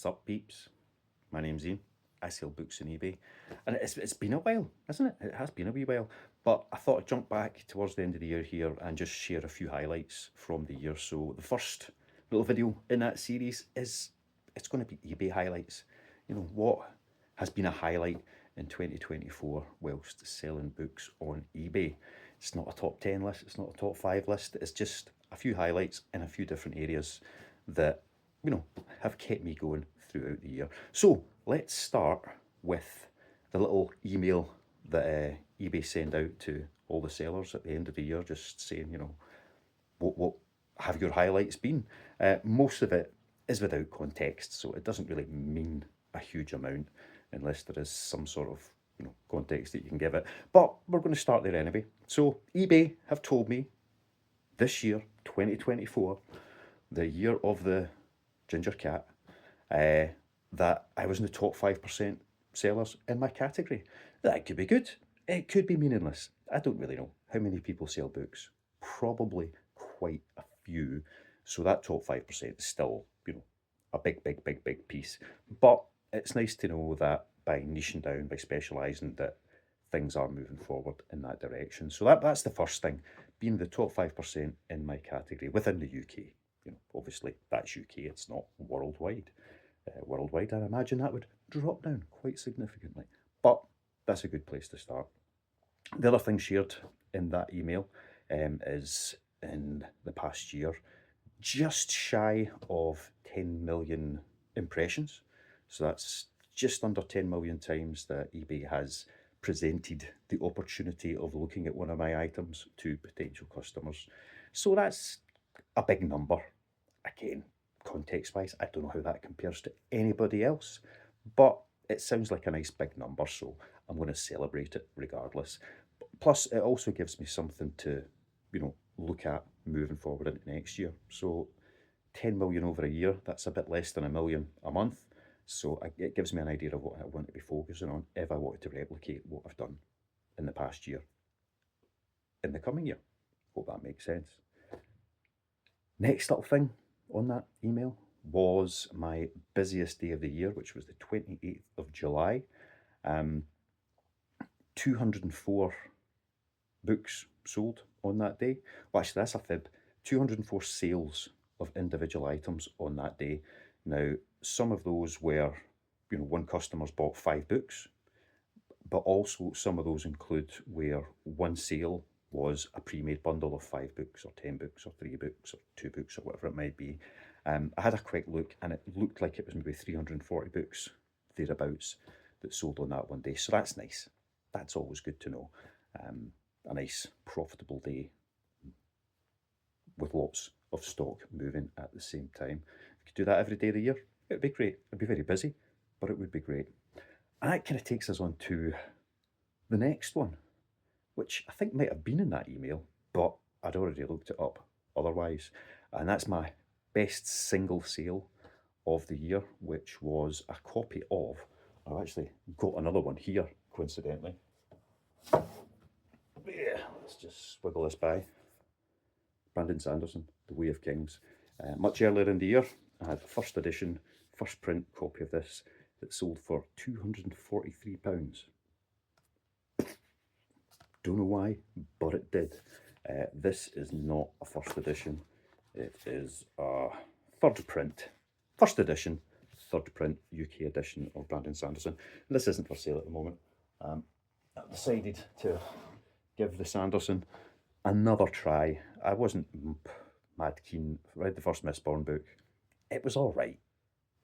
Sup peeps, my name's Ian. I sell books on eBay, and it's been a while, hasn't it? It has been a wee while, but I thought I'd jump back towards the end of the year here and just share a few highlights from the year. So the first little video in that series it's going to be eBay highlights. You know, what has been a highlight in 2024 whilst selling books on eBay. It's not a top 10 list, it's not a top 5 list, it's just a few highlights in a few different areas that, you know, have kept me going throughout the year. So let's start with the little email that eBay send out to all the sellers at the end of the year, just saying, you know, what have your highlights been? Most of it is without context, so it doesn't really mean a huge amount unless there is some sort of, you know, context that you can give it. But we're going to start there anyway. So eBay have told me this year, 2024, the year of the ginger cat, that I was in the top 5% sellers in my category. That could be good. It could be meaningless. I don't really know how many people sell books. Probably quite a few. So that top 5% is still, you know, a big piece. But it's nice to know that by niching down, by specialising, that things are moving forward in that direction. So that's the first thing, being the top 5% in my category within the UK. You know, obviously that's UK, it's not worldwide. Worldwide, I imagine that would drop down quite significantly. But that's a good place to start. The other thing shared in that email is in the past year, just shy of 10 million impressions. So that's just under 10 million times that eBay has presented the opportunity of looking at one of my items to potential customers. So that's a big number. Again, context wise, I don't know how that compares to anybody else, but it sounds like a nice big number, so I'm going to celebrate it regardless. Plus, it also gives me something to, you know, look at moving forward into next year. So 10 million over a year, that's a bit less than a million a month. So it gives me an idea of what I want to be focusing on if I wanted to replicate what I've done in the past year in the coming year. Hope that makes sense. Next little thing on that email was my busiest day of the year, which was the 28th of July. 204 books sold on that day. Well, actually, that's a fib. 204 sales of individual items on that day. Now, some of those were, you know, one customer's bought 5 books, but also some of those include where one sale was a pre-made bundle of 5 books or 10 books or 3 books or 2 books or whatever it might be. I had a quick look and it looked like it was maybe 340 books thereabouts that sold on that one day. So that's nice. That's always good to know. A nice profitable day with lots of stock moving at the same time. If you could do that every day of the year, it'd be great. It'd be very busy, but it would be great. And that kind of takes us on to the next one, which I think might have been in that email, but I'd already looked it up otherwise. And that's my best single sale of the year, which was a copy of, I've actually got another one here, coincidentally. Yeah, let's just swiggle this by. Brandon Sanderson, The Way of Kings. Much earlier in the year, I had the first edition, first print copy of this that sold for £243. Don't know why, but it did. This is not a first edition. It is a third print, first edition, third print UK edition of Brandon Sanderson. And this isn't for sale at the moment. I decided to give the Sanderson another try. I wasn't mad keen. I read the first Mistborn book. It was all right.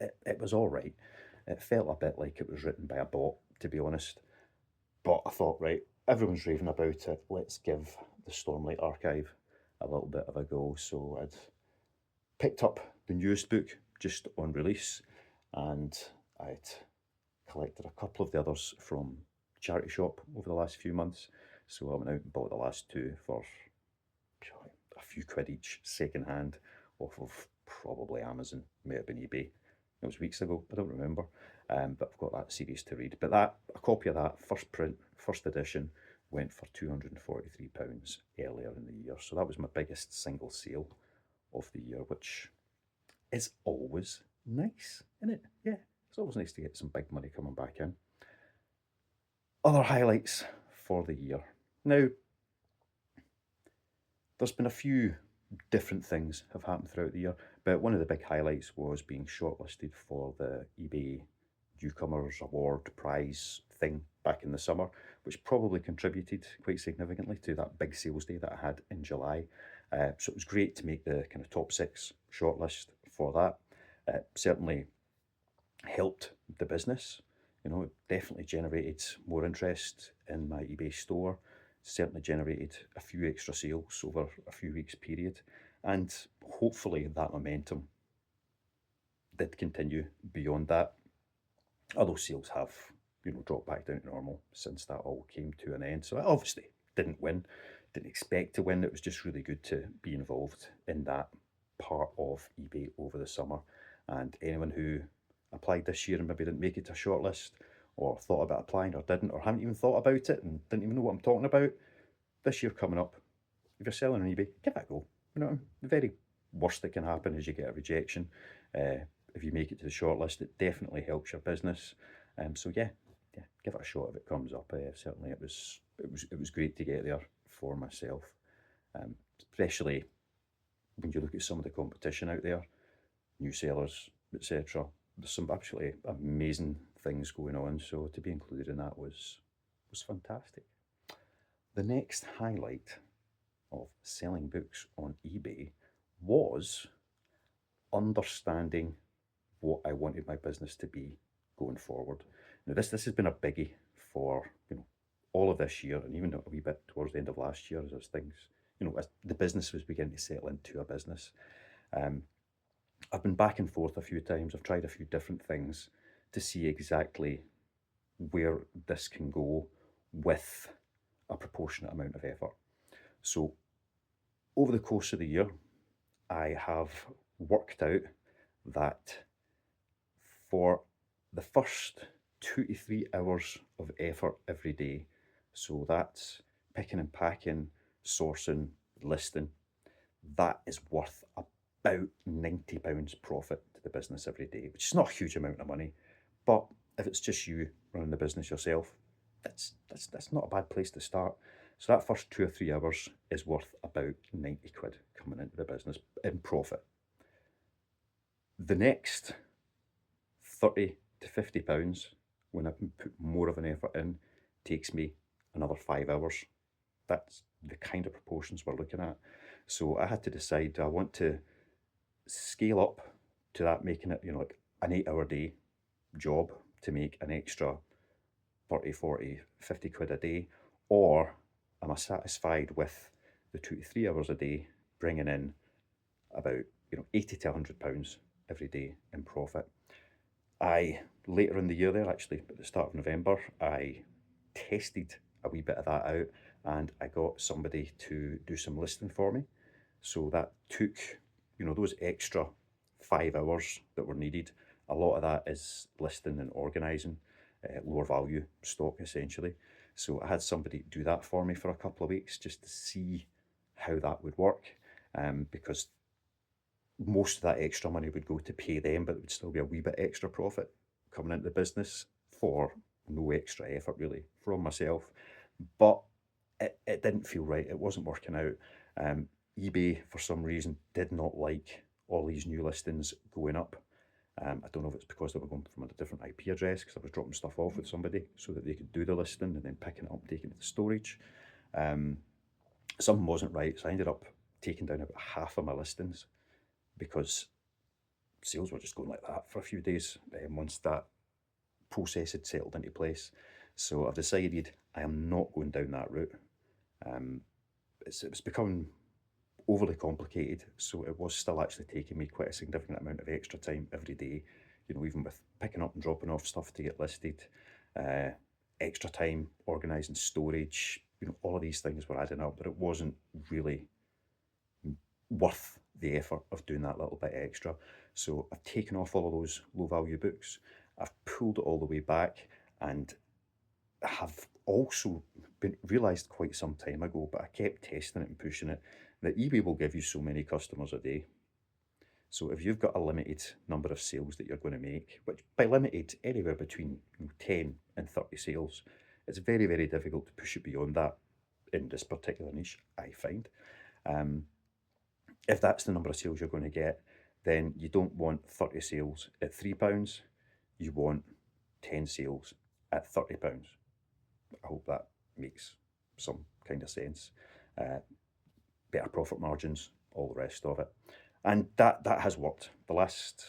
It was all right. It felt a bit like it was written by a bot, to be honest. But I thought, right, everyone's raving about it. Let's give the Stormlight Archive a little bit of a go. So I'd picked up the newest book just on release, and I'd collected a couple of the others from charity shop over the last few months. So I went out and bought the last 2 for a few quid each, second hand, off of probably Amazon, may have been eBay. It was weeks ago, I don't remember. But I've got that series to read. But a copy of that, first print, first edition, went for £243 earlier in the year. So that was my biggest single sale of the year, which is always nice, isn't it? Yeah, it's always nice to get some big money coming back in. Other highlights for the year. Now, there's been a few different things have happened throughout the year, but one of the big highlights was being shortlisted for the eBay Newcomers Award prize thing back in the summer, which probably contributed quite significantly to that big sales day that I had in July. So it was great to make the kind of top 6 shortlist for that. It certainly helped the business. You know, it definitely generated more interest in my eBay store, certainly generated a few extra sales over a few weeks period, and hopefully that momentum did continue beyond that. Although sales have, dropped back down to normal since that all came to an end. So I obviously didn't win, didn't expect to win. It was just really good to be involved in that part of eBay over the summer. And anyone who applied this year and maybe didn't make it to a shortlist, or thought about applying or didn't, or haven't even thought about it and didn't even know what I'm talking about, this year coming up, if you're selling on eBay, give it a go. The very worst that can happen is you get a rejection. If you make it to the shortlist, it definitely helps your business. So yeah, give it a shot if it comes up. Certainly, it was great to get there for myself, especially when you look at some of the competition out there, new sellers, etc. There's some absolutely amazing things going on. So to be included in that was fantastic. The next highlight of selling books on eBay was understanding what I wanted my business to be going forward. Now this has been a biggie for all of this year, and even a wee bit towards the end of last year, as things as the business was beginning to settle into a business. I've been back and forth a few times. I've tried a few different things to see exactly where this can go with a proportionate amount of effort. So over the course of the year, I have worked out that for the first 2 to 3 hours of effort every day, so that's picking and packing, sourcing, listing, that is worth about £90 profit to the business every day, which is not a huge amount of money, but if it's just you running the business yourself, that's not a bad place to start. So that first 2 or 3 hours is worth about 90 quid coming into the business in profit. The next 30 to 50 pounds, when I can put more of an effort in, takes me another 5 hours. That's the kind of proportions we're looking at. So I had to decide, do I want to scale up to that, making it, like an 8-hour day job to make an extra 30, 40, 50 quid a day, or am I satisfied with the 2 to 3 hours a day, bringing in about 80 to 100 pounds every day in profit? Later in the year there, actually at the start of November, I tested a wee bit of that out, and I got somebody to do some listing for me. So that took those extra 5 hours that were needed. A lot of that is listing and organising lower value stock, essentially. So I had somebody do that for me for a couple of weeks just to see how that would work, because most of that extra money would go to pay them, but it would still be a wee bit extra profit coming into the business for no extra effort really from myself. But it didn't feel right. It wasn't working out. eBay, for some reason, did not like all these new listings going up. I don't know if it's because they were going from a different IP address, because I was dropping stuff off with somebody so that they could do the listing and then picking it up, taking it to storage. Something wasn't right, so I ended up taking down about half of my listings because sales were just going like that for a few days once that process had settled into place. So I've decided I am not going down that route. It's become overly complicated, so it was still actually taking me quite a significant amount of extra time every day, even with picking up and dropping off stuff to get listed, extra time organising storage, all of these things were adding up, but it wasn't really worth the effort of doing that little bit extra. So I've taken off all of those low value books, I've pulled it all the way back, and have also realised quite some time ago, but I kept testing it and pushing it, that eBay will give you so many customers a day. So if you've got a limited number of sales that you're going to make, which by limited, anywhere between 10 and 30 sales, it's very, very difficult to push it beyond that in this particular niche, I find. If that's the number of sales you're going to get, then you don't want 30 sales at £3, you want 10 sales at £30. I hope that makes some kind of sense. Better profit margins, all the rest of it. And that has worked. The last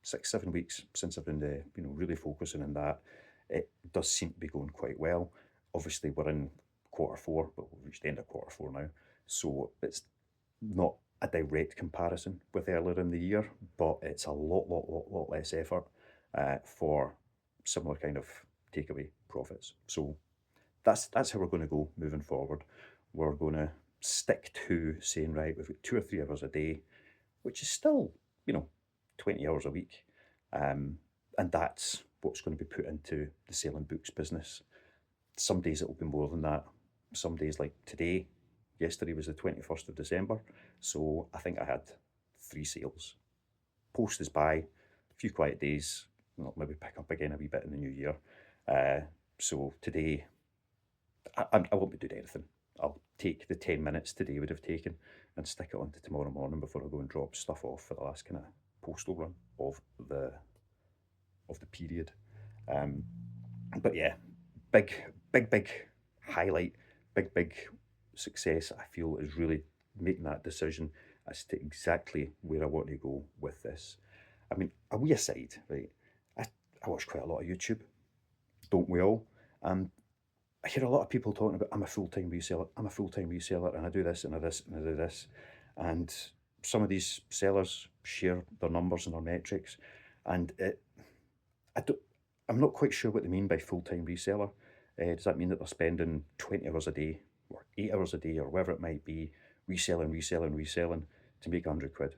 6-7 weeks since I've been really focusing on that, it does seem to be going quite well. Obviously we're in Q4, but we've reached the end of Q4 now, so it's not a direct comparison with earlier in the year, but it's a lot less effort for similar kind of takeaway profits. So that's how we're going to go moving forward. We're going to stick to saying, right, we've got 2 or 3 hours a day, which is still, 20 hours a week. And that's what's going to be put into the selling books business. Some days it will be more than that. Some days, like today, yesterday was the 21st of December, so I think I had 3 sales. Post is by, a few quiet days, maybe pick up again a wee bit in the new year. So today, I won't be doing anything. I'll take the 10 minutes today would have taken and stick it on to tomorrow morning before I go and drop stuff off for the last kind of postal run of the period. But yeah, big highlight, big success, I feel, is really making that decision as to exactly where I want to go with this. I mean, a wee aside, right? I watch quite a lot of YouTube, don't we all? I hear a lot of people talking about, I'm a full-time reseller, and I do this, and I do this, and I do this. And some of these sellers share their numbers and their metrics, and I'm not quite sure what they mean by full-time reseller. Does that mean that they're spending 20 hours a day, or 8 hours a day, or whatever it might be, reselling to make £100?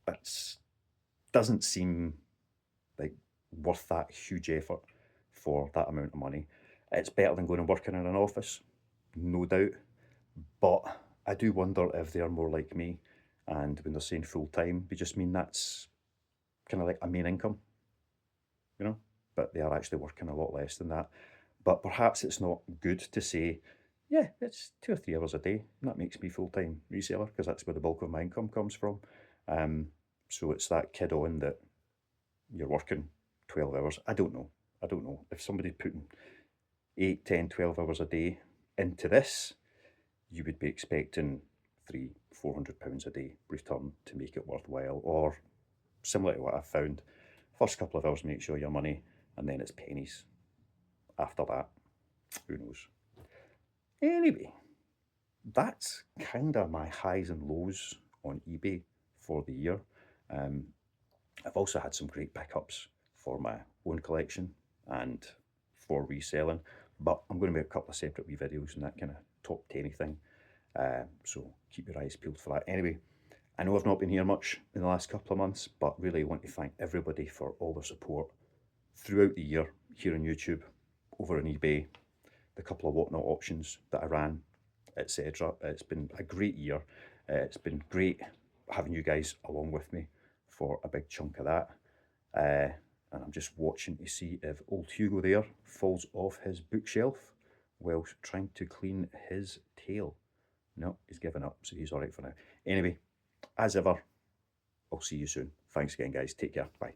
That doesn't seem like worth that huge effort for that amount of money. It's better than going and working in an office, no doubt, but I do wonder if they are more like me, and when they're saying full-time, they just mean that's kind of like a main income, but they are actually working a lot less than that. But perhaps it's not good to say, yeah, it's 2 or 3 hours a day, and that makes me full-time reseller, because that's where the bulk of my income comes from. So it's that kid on that you're working 12 hours. I don't know. If somebody's putting 8, 10, 12 hours a day into this, you would be expecting £300-400 a day return to make it worthwhile, or similar to what I've found. First couple of hours make sure your money, and then it's pennies. After that, who knows? Anyway, that's kind of my highs and lows on eBay for the year. I've also had some great pickups for my own collection and for reselling, but I'm going to make a couple of separate wee videos on that kind of top 10 thing. So keep your eyes peeled for that. Anyway, I know I've not been here much in the last couple of months, but really want to thank everybody for all their support throughout the year here on YouTube, over on eBay, the couple of whatnot options that I ran, etc. It's been a great year. It's been great having you guys along with me for a big chunk of that. And I'm just watching to see if old Hugo there falls off his bookshelf whilst trying to clean his tail. No, he's given up, so he's all right for now. Anyway, as ever, I'll see you soon. Thanks again, guys. Take care. Bye.